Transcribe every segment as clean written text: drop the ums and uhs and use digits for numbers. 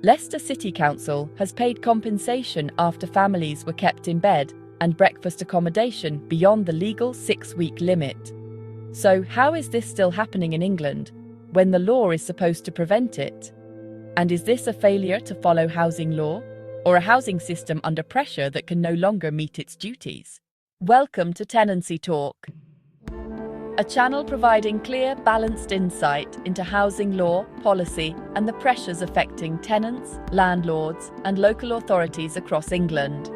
Leicester City Council has paid compensation after families were kept in bed and breakfast accommodation beyond the legal 6-week limit. So how is this still happening in England when the law is supposed to prevent it? And is this a failure to follow housing law, or a housing system under pressure that can no longer meet its duties? Welcome to Tenancy Talk, a channel providing clear, balanced insight into housing law, policy, and the pressures affecting tenants, landlords, and local authorities across England.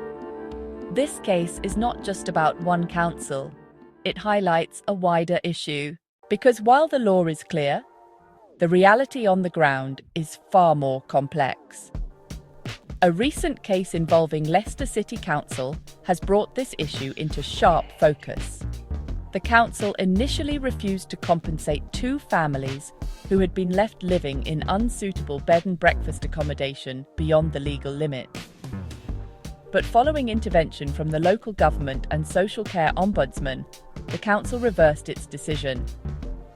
This case is not just about one council. It highlights a wider issue, because while the law is clear, the reality on the ground is far more complex. A recent case involving Leicester City Council has brought this issue into sharp focus. The council initially refused to compensate 2 families who had been left living in unsuitable bed and breakfast accommodation beyond the legal limit. But following intervention from the local government and social care Ombudsman, the council reversed its decision.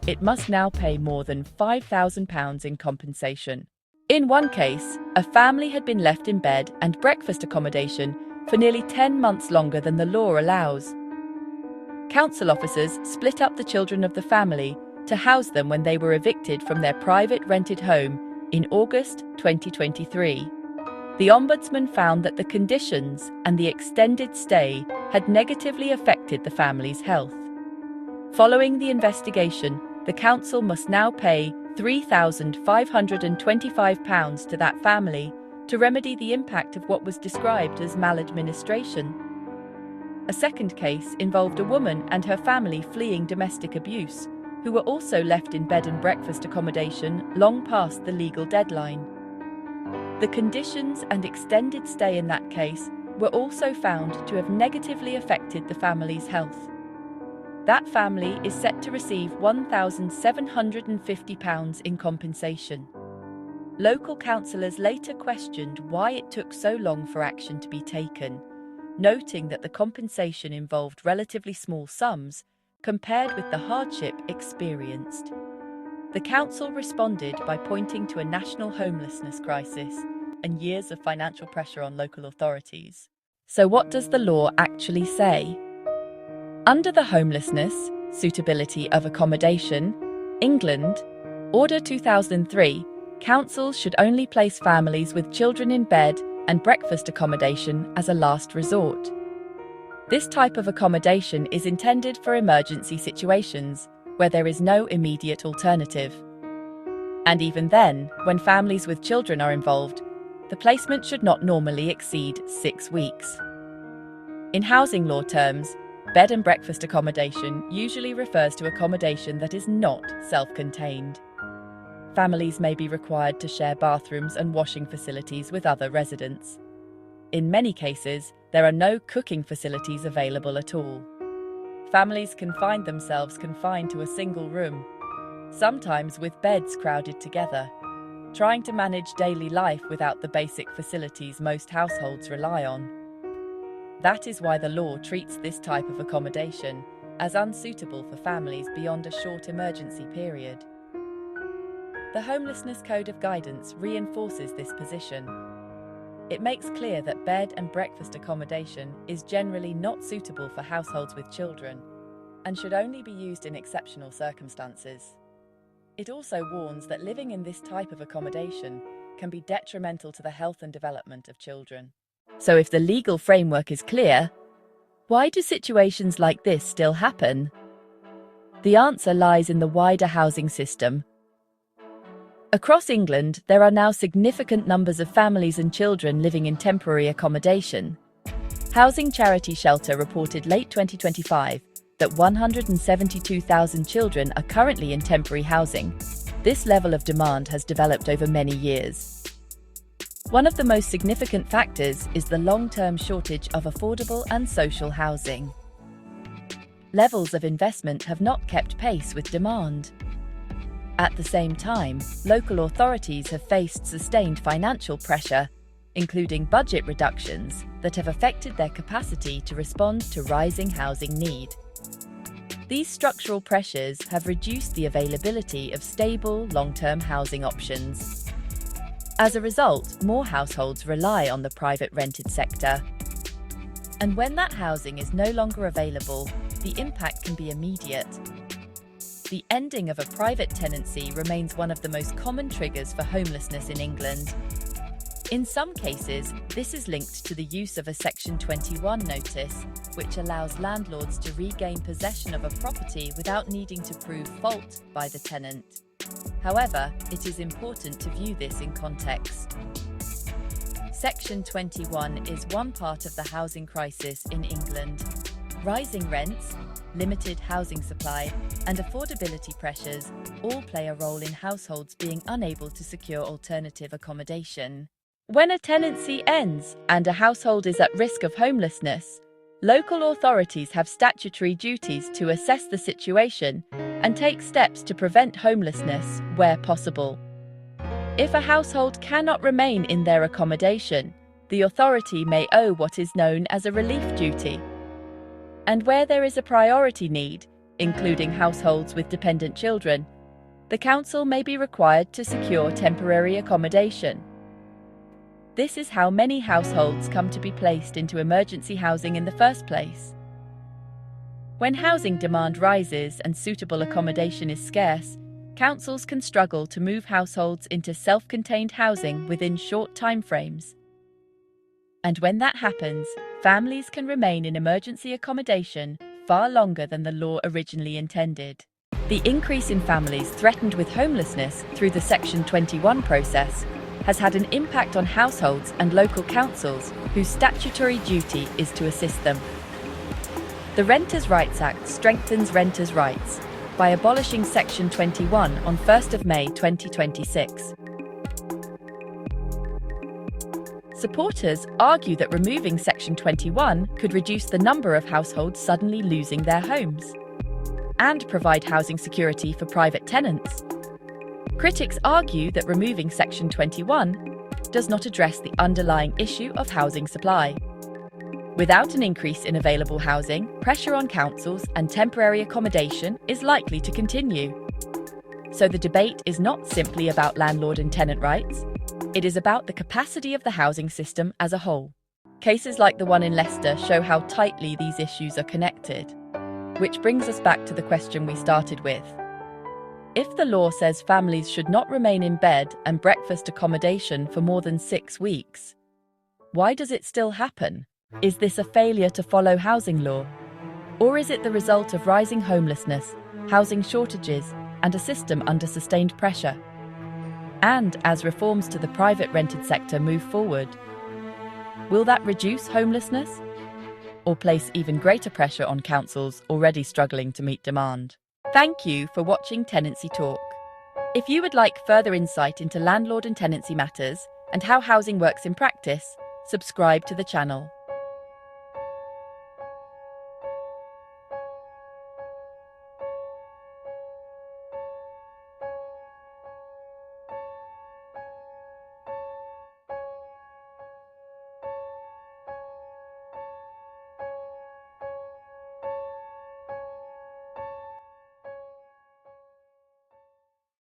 It must now pay more than £5,000 in compensation. In one case, a family had been left in bed and breakfast accommodation for nearly 10 months longer than the law allows. Council officers split up the children of the family to house them when they were evicted from their private rented home in August 2023. The Ombudsman found that the conditions and the extended stay had negatively affected the family's health. Following the investigation, the council must now pay £3,525 to that family to remedy the impact of what was described as maladministration. A second case involved a woman and her family fleeing domestic abuse, who were also left in bed and breakfast accommodation long past the legal deadline. The conditions and extended stay in that case were also found to have negatively affected the family's health. That family is set to receive £1,750 in compensation. Local councillors later questioned why it took so long for action to be taken, noting that the compensation involved relatively small sums compared with the hardship experienced. The council responded by pointing to a national homelessness crisis and years of financial pressure on local authorities. So what does the law actually say? Under the Homelessness, Suitability of Accommodation, England, Order 2003, councils should only place families with children in bed and breakfast accommodation as a last resort. This type of accommodation is intended for emergency situations where there is no immediate alternative. And even then, when families with children are involved, the placement should not normally exceed 6 weeks. In housing law terms, bed and breakfast accommodation usually refers to accommodation that is not self-contained. Families may be required to share bathrooms and washing facilities with other residents. In many cases, there are no cooking facilities available at all. Families can find themselves confined to a single room, sometimes with beds crowded together, trying to manage daily life without the basic facilities most households rely on. That is why the law treats this type of accommodation as unsuitable for families beyond a short emergency period. The Homelessness Code of Guidance reinforces this position. It makes clear that bed and breakfast accommodation is generally not suitable for households with children and should only be used in exceptional circumstances. It also warns that living in this type of accommodation can be detrimental to the health and development of children. So if the legal framework is clear, why do situations like this still happen? The answer lies in the wider housing system. Across England, there are now significant numbers of families and children living in temporary accommodation. Housing Charity Shelter reported late 2025 that 172,000 children are currently in temporary housing. This level of demand has developed over many years. One of the most significant factors is the long-term shortage of affordable and social housing. Levels of investment have not kept pace with demand. At the same time, local authorities have faced sustained financial pressure, including budget reductions that have affected their capacity to respond to rising housing need. These structural pressures have reduced the availability of stable, long-term housing options. As a result, more households rely on the private rented sector. And when that housing is no longer available, the impact can be immediate. The ending of a private tenancy remains one of the most common triggers for homelessness in England. In some cases, this is linked to the use of a Section 21 notice, which allows landlords to regain possession of a property without needing to prove fault by the tenant. However, it is important to view this in context. Section 21 is one part of the housing crisis in England. Rising rents, limited housing supply, and affordability pressures all play a role in households being unable to secure alternative accommodation. When a tenancy ends and a household is at risk of homelessness, local authorities have statutory duties to assess the situation and take steps to prevent homelessness where possible. If a household cannot remain in their accommodation, the authority may owe what is known as a relief duty. And where there is a priority need, including households with dependent children, the council may be required to secure temporary accommodation. This is how many households come to be placed into emergency housing in the first place. When housing demand rises and suitable accommodation is scarce, councils can struggle to move households into self-contained housing within short timeframes. And when that happens, families can remain in emergency accommodation far longer than the law originally intended. The increase in families threatened with homelessness through the Section 21 process has had an impact on households and local councils whose statutory duty is to assist them. The Renters' Rights Act strengthens renters' rights by abolishing Section 21 on 1st of May 2026. Supporters argue that removing Section 21 could reduce the number of households suddenly losing their homes and provide housing security for private tenants. Critics argue that removing Section 21 does not address the underlying issue of housing supply. Without an increase in available housing, pressure on councils and temporary accommodation is likely to continue. So the debate is not simply about landlord and tenant rights, it is about the capacity of the housing system as a whole. Cases like the one in Leicester show how tightly these issues are connected. Which brings us back to the question we started with. If the law says families should not remain in bed and breakfast accommodation for more than 6 weeks, why does it still happen? Is this a failure to follow housing law? Or is it the result of rising homelessness, housing shortages, and a system under sustained pressure? And as reforms to the private rented sector move forward, will that reduce homelessness? Or place even greater pressure on councils already struggling to meet demand? Thank you for watching Tenancy Talk. If you would like further insight into landlord and tenancy matters and how housing works in practice, subscribe to the channel.